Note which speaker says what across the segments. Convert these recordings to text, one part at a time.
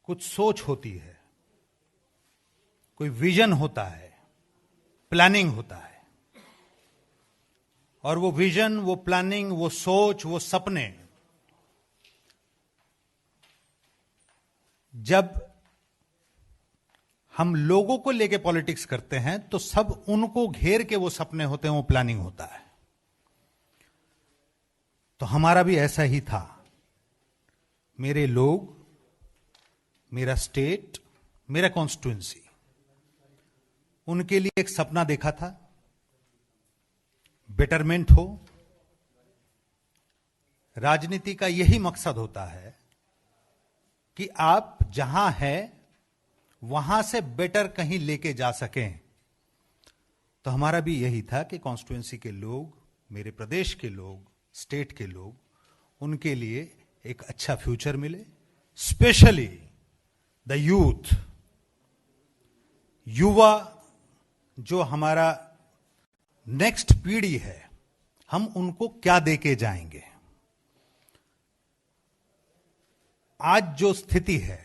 Speaker 1: कुछ सोच होती है, कोई विजन होता है, प्लानिंग होता है, और वो विजन, वो प्लानिंग, वो सोच, वो सपने जब हम लोगों को लेके पॉलिटिक्स करते हैं तो सब उनको घेर के वो सपने होते हैं, वो प्लानिंग होता है। तो हमारा भी ऐसा ही था। मेरे लोग, मेरा स्टेट, मेरा कॉन्स्टिट्यूएंसी, उनके लिए एक सपना देखा था, बेटरमेंट हो। राजनीति का यही मकसद होता है कि आप जहां हैं वहां से बेटर कहीं लेके जा सकें। तो हमारा भी यही था कि कॉन्स्टिट्यूएंसी के लोग, मेरे प्रदेश के लोग, स्टेट के लोग, उनके लिए एक अच्छा फ्यूचर मिले, स्पेशली द यूथ, युवा जो हमारा नेक्स्ट पीढ़ी है, हम उनको क्या देके जाएंगे। आज जो स्थिति है,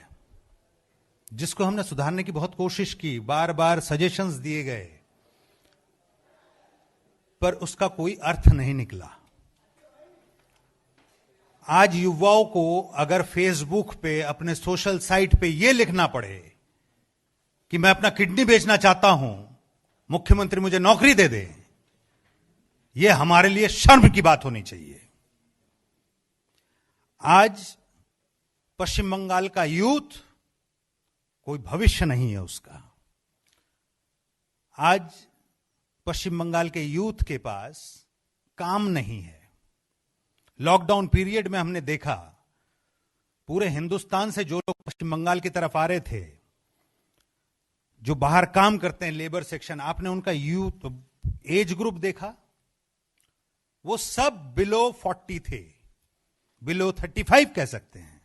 Speaker 1: जिसको हमने सुधारने की बहुत कोशिश की, बार बार सजेशंस दिए गए, पर उसका कोई अर्थ नहीं निकला। आज युवाओं को अगर फेसबुक पे, अपने सोशल साइट पे यह लिखना पड़े कि मैं अपना किडनी बेचना चाहता हूं, मुख्यमंत्री मुझे नौकरी दे दे, यह हमारे लिए शर्म की बात होनी चाहिए। आज पश्चिम बंगाल का यूथ, कोई भविष्य नहीं है उसका। आज पश्चिम बंगाल के यूथ के पास काम नहीं है। लॉकडाउन पीरियड में हमने देखा, पूरे हिंदुस्तान से जो लोग पश्चिम बंगाल की तरफ आ रहे थे, जो बाहर काम करते हैं, लेबर सेक्शन, आपने उनका यूथ एज ग्रुप देखा, वो सब बिलो 40 थे, बिलो 35 कह सकते हैं।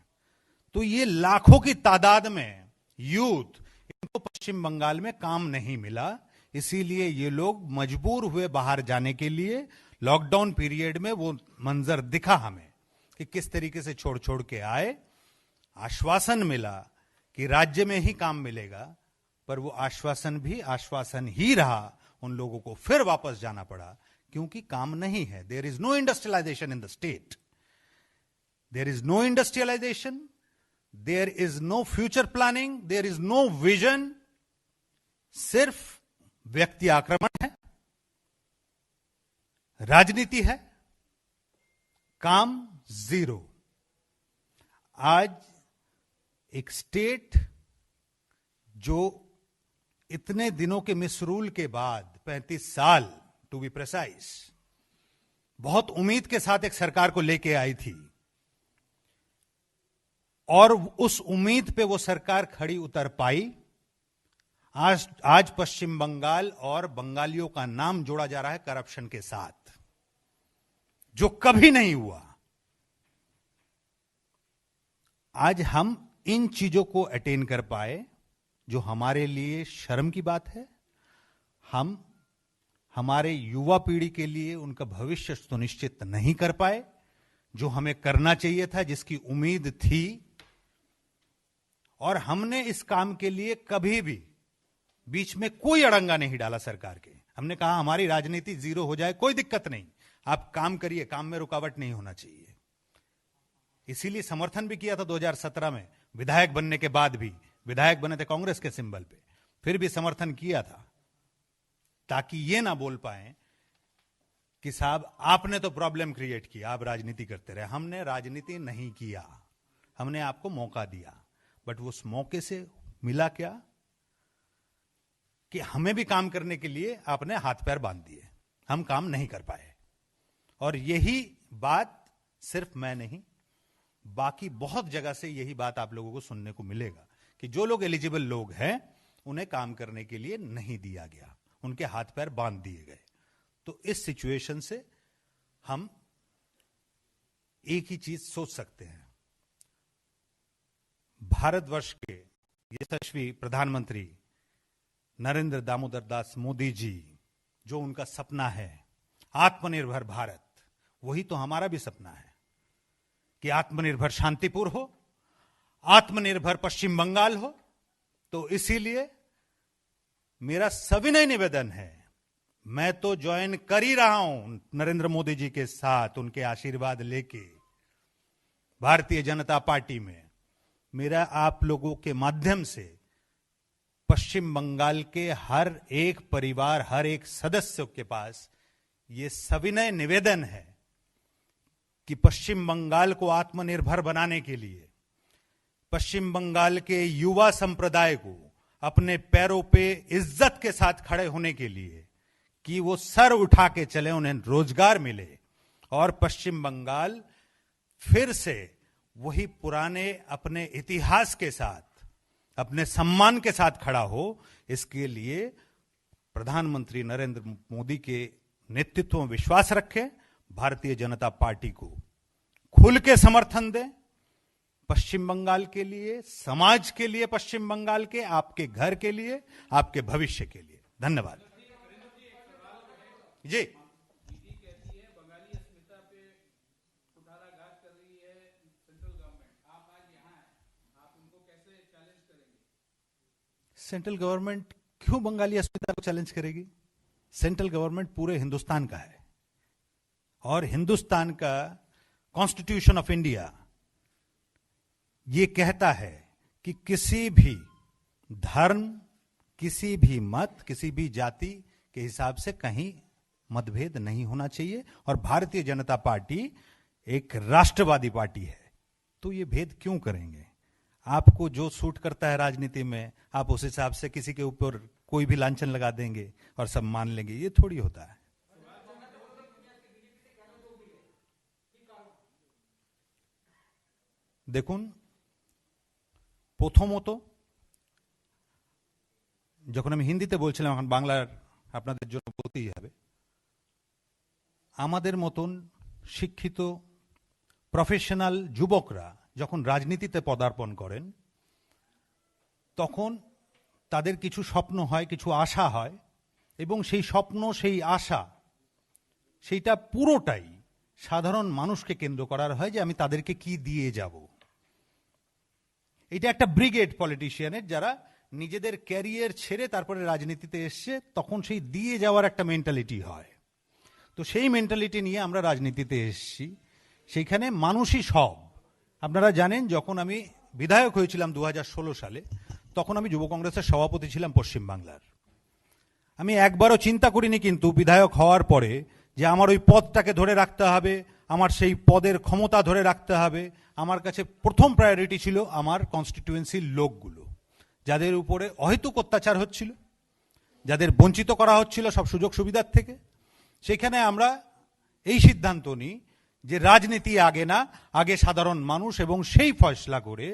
Speaker 1: तो ये लाखों की तादाद में यूथ, इनको पश्चिम बंगाल में काम नहीं मिला, इसीलिए ये लोग मजबूर हुए बाहर जाने के लिए। लॉकडाउन पीरियड में वो मंजर दिखा हमें कि किस तरीके से छोड़ छोड़ के आए। आश्वासन मिला कि राज्य में ही काम मिलेगा, पर वो आश्वासन भी आश्वासन ही रहा। उन लोगों को फिर वापस जाना पड़ा क्योंकि काम नहीं है। There is no industrialisation in the state, there is no industrialisation, there is no future planning, there is no vision. सिर्फ व्यक्ति आक्रमण है, राजनीति है, काम जीरो। आज एक स्टेट जो इतने दिनों के मिसरूल के बाद, 35 साल टू बी प्रिसाइज, बहुत उम्मीद के साथ एक सरकार को लेके आई थी, और उस उम्मीद पे वो सरकार खड़ी उतर पाई। आज पश्चिम बंगाल और बंगालियों का नाम जोड़ा जा रहा है करप्शन के साथ, जो कभी नहीं हुआ। आज हम इन चीजों को अटेन कर पाए, जो हमारे लिए शर्म की बात है। हम हमारे युवा पीढ़ी के लिए उनका भविष्य सुनिश्चित नहीं कर पाए, जो हमें करना चाहिए था, जिसकी उम्मीद थी। और हमने इस काम के लिए कभी भी बीच में कोई अड़ंगा नहीं डाला सरकार के। हमने कहा हमारी राजनीति जीरो हो जाए, कोई दिक्कत नहीं, आप काम करिए, काम में रुकावट नहीं होना चाहिए। इसीलिए समर्थन भी किया था 2017 में, विधायक बनने के बाद भी। विधायक बने थे कांग्रेस के सिंबल पे, फिर भी समर्थन किया था, ताकि ये ना बोल पाए कि साहब आपने तो प्रॉब्लम क्रिएट किया, आप राजनीति करते रहे। हमने राजनीति नहीं किया, हमने आपको मौका दिया, बट उस मौके से मिला क्या कि हमें भी काम करने के लिए आपने हाथ पैर बांध दिए, हम काम नहीं कर पाए। और यही बात सिर्फ मैं नहीं, बाकी बहुत जगह से यही बात आप लोगों को सुनने को मिलेगा कि जो लोग एलिजिबल लोग हैं उन्हें काम करने के लिए नहीं दिया गया, उनके हाथ पैर बांध दिए गए। तो इस सिचुएशन से हम एक ही चीज सोच सकते हैं, भारतवर्ष के यशस्वी प्रधानमंत्री नरेंद्र दामोदर दास मोदी जी, जो उनका सपना है आत्मनिर्भर भारत, वही तो हमारा भी सपना है कि आत्मनिर्भर शांतिपुर हो, आत्मनिर्भर पश्चिम बंगाल हो। तो इसीलिए मेरा सविनय निवेदन है, मैं तो ज्वाइन कर ही रहा हूं नरेंद्र मोदी जी के साथ, उनके आशीर्वाद लेके भारतीय जनता पार्टी में। मेरा आप लोगों के माध्यम से पश्चिम बंगाल के हर एक परिवार, हर एक सदस्य के पास यह सविनय निवेदन है कि पश्चिम बंगाल को आत्मनिर्भर बनाने के लिए, पश्चिम बंगाल के युवा संप्रदाय को अपने पैरों पे इज्जत के साथ खड़े होने के लिए, कि वो सर उठा के चले, उन्हें रोजगार मिले और पश्चिम बंगाल फिर से वही पुराने अपने इतिहास के साथ, अपने सम्मान के साथ खड़ा हो। इसके लिए प्रधानमंत्री नरेंद्र मोदी के नेतृत्व में विश्वास रखें, भारतीय जनता पार्टी को खुल के समर्थन दें, पश्चिम बंगाल के लिए, समाज के लिए, पश्चिम बंगाल के, आपके घर के लिए, आपके भविष्य के लिए। धन्यवाद जी।
Speaker 2: कहती है बंगाली अस्मिता पे कुठाराघात कर रही है सेंट्रल गवर्नमेंट, आप आज यहाँ हैं, आप उनको कैसे चैलेंज करेंगे?
Speaker 1: सेंट्रल गवर्नमेंट क्यों बंगाली अस्मिता को चैलेंज करेगी? सेंट्रल गवर्नमेंट पूरे हिंदुस्तान का है और हिंदुस्तान का कॉन्स्टिट्यूशन ऑफ इंडिया ये कहता है कि किसी भी धर्म, किसी भी मत, किसी भी जाति के हिसाब से कहीं मतभेद नहीं होना चाहिए। और भारतीय जनता पार्टी एक राष्ट्रवादी पार्टी है, तो ये भेद क्यों करेंगे? आपको जो सूट करता है राजनीति में, आप उस हिसाब से किसी के ऊपर कोई भी लांछन लगा देंगे और सब मान लेंगे, ये थोड़ी होता है। দেখুন, প্রথমত যখন আমি হিন্দিতে বলছিলাম, এখন বাংলার আপনাদের জন্য বলতেই হবে, আমাদের মতন শিক্ষিত প্রফেশনাল যুবকরা যখন রাজনীতিতে পদার্পণ করেন, তখন তাদের কিছু স্বপ্ন হয়, কিছু আশা হয়, এবং সেই স্বপ্ন, সেই আশা, সেইটা পুরোটাই সাধারণ মানুষকে কেন্দ্র করার হয় যে আমি তাদেরকে কি দিয়ে যাব। এটা একটা ব্রিগেড পলিটিশিয়ানের, যারা নিজেদের ক্যারিয়ার ছেড়ে তারপরে রাজনীতিতে এসছে, তখন সেই দিয়ে যাওয়ার একটা মেন্টালিটি হয়। তো সেই মেন্টালিটি নিয়ে আমরা রাজনীতিতে এসেছি। সেইখানে মানুষই সব। আপনারা জানেন, যখন আমি বিধায়ক হয়েছিলাম 2016 সালে, তখন আমি যুব কংগ্রেসের সভাপতি ছিলাম পশ্চিমবাংলার। আমি একবারও চিন্তা করিনি কিন্তু বিধায়ক হওয়ার পরে যে আমার ওই পদটাকে ধরে রাখতে হবে, আমার সেই পদের ক্ষমতা ধরে রাখতে হবে। আমার কাছে প্রথম প্রায়োরিটি ছিল আমার কনস্টিটিউয়েন্সির লোকগুলো, যাদের উপরে অহেতুক অত্যাচার হচ্ছিল, যাদের বঞ্চিত করা হচ্ছিল সব সুযোগ সুবিধার থেকে। সেখানে আমরা এই সিদ্ধান্ত নিই যে রাজনীতি আগে না, আগে সাধারণ মানুষ, এবং সেই ফয়সলা করে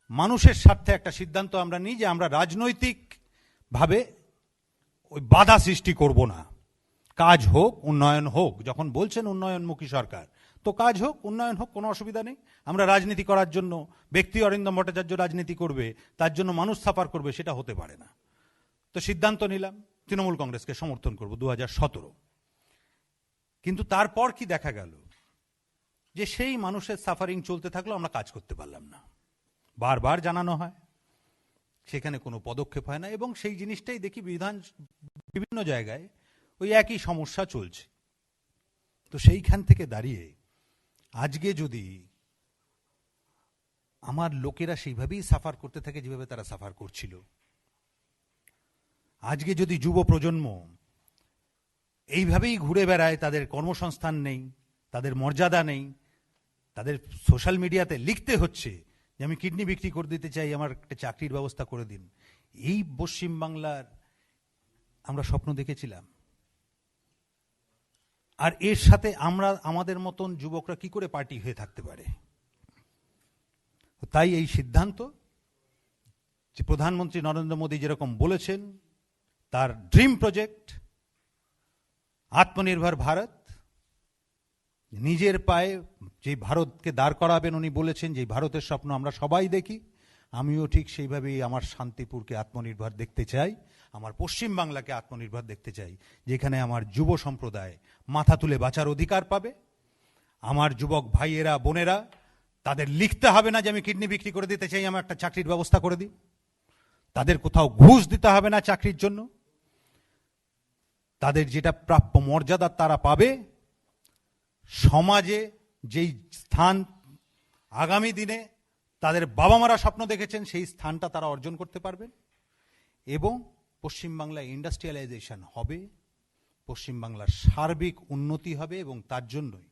Speaker 1: মানুষের স্বার্থে একটা সিদ্ধান্ত আমরা নিই যে আমরা রাজনৈতিকভাবে ওই বাধা সৃষ্টি করব না। কাজ হোক, উন্নয়ন হোক। যখন বলছেন উন্নয়নমুখী সরকার, তো কাজ হোক, উন্নয়ন হোক, কোনো অসুবিধা নেই। আমরা রাজনীতি করার জন্য ব্যক্তি অরিন্দম ভট্টাচার্য রাজনীতি করবে, তার জন্য মানুষ সাফার করবে, সেটা হতে পারে না। তো সিদ্ধান্ত নিলাম তৃণমূল কংগ্রেসকে সমর্থন করব 2017। কিন্তু তারপর কি দেখা গেল যে সেই মানুষের সাফারিং চলতে থাকলো, আমরা কাজ করতে পারলাম না। বারবার জানানো হয়, সেখানে কোনো পদক্ষেপ হয় না, এবং সেই জিনিসটাই দেখি বিভিন্ন জায়গায় ওই একই সমস্যা চলছে। তো সেইখান থেকে দাঁড়িয়ে আজকে যদি আমার লোকেরা সেইভাবেই সাফার করতে থাকে যেভাবে তারা সাফার করছিল, আজকে যদি যুব প্রজন্ম এইভাবেই ঘুরে বেড়ায়, তাদের কর্মসংস্থান নেই, তাদের মর্যাদা নেই, তাদের সোশ্যাল মিডিয়াতে লিখতে হচ্ছে যে আমি কিডনি বিক্রি করে দিতে চাই, আমার একটা চাকরির ব্যবস্থা করে দিন, এই পশ্চিমবাংলার আমরা স্বপ্ন দেখেছিলাম। আর এর সাথে আমরা আমাদের মতন যুবকরা কি করে পার্টি হয়ে থাকতে পারে? তাই এই সিদ্ধান্ত যে প্রধানমন্ত্রী নরেন্দ্র মোদী যেরকম বলেছেন, তার ড্রিম প্রজেক্ট আত্মনির্ভর ভারত, নিজের পায়ে যে ভারতকে দাঁড় করাবেন উনি বলেছেন, যে ভারতের স্বপ্ন আমরা সবাই দেখি, আমিও ঠিক সেইভাবেই আমার শান্তিপুরকে আত্মনির্ভর দেখতে চাই, আমার পশ্চিম বাংলাকে আত্মনির্ভর দেখতে চাই, যেখানে আমার যুব সম্প্রদায় মাথা তুলে বাঁচার অধিকার পাবে, আমার যুবক ভাইয়েরা বোনেরা তাদের লিখতে হবে না যে আমি কিডনি বিক্রি করে দিতে চাই, আমার একটা চাকরির ব্যবস্থা করে দিই। তাদের কোথাও ঘুষ দিতে হবে না চাকরির জন্য। তাদের যেটা প্রাপ্য মর্যাদা তারা পাবে। সমাজে যেই স্থান আগামী দিনে তাদের বাবা মারা স্বপ্ন দেখেছেন সেই স্থানটা তারা অর্জন করতে পারবেন। এবং পশ্চিমবাংলায় ইন্ডাস্ট্রিয়ালাইজেশন হবে, পশ্চিমবাংলার সার্বিক উন্নতি হবে। এবং তার জন্যই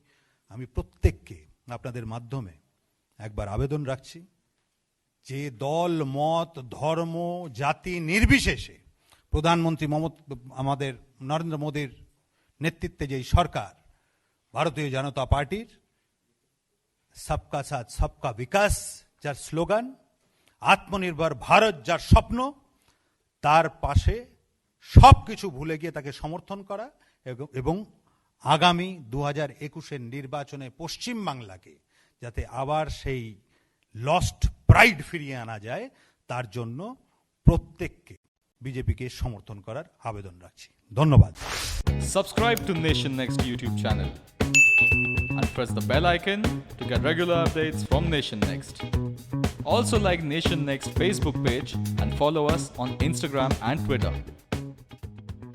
Speaker 1: আমি প্রত্যেককে আপনাদের মাধ্যমে একবার আবেদন রাখছি, যে দল মত ধর্ম জাতি নির্বিশেষে প্রধানমন্ত্রী আমাদের নরেন্দ্র মোদীর নেতৃত্বে যেই সরকার, ভারতীয় জনতা পার্টির সবকা সাথ সবকা বিকাশ যার স্লোগান, আত্মনির্ভর ভারত যার স্বপ্ন, তার পাশে সবকিছু ভুলে গিয়ে তাকে সমর্থন করা এবং আগামী 2021-এর নির্বাচনে পশ্চিমবাংলাকে যাতে আবার সেই লস্ট প্রাইড ফিরিয়ে আনা যায়, তার জন্য প্রত্যেককে বিজেপিকে সমর্থন করার আবেদন রাখছি। ধন্যবাদ।
Speaker 3: Subscribe to Nation Next YouTube channel and press the bell icon to get regular updates from Nation Next. Also like Nation Next Facebook page and follow us on Instagram and Twitter.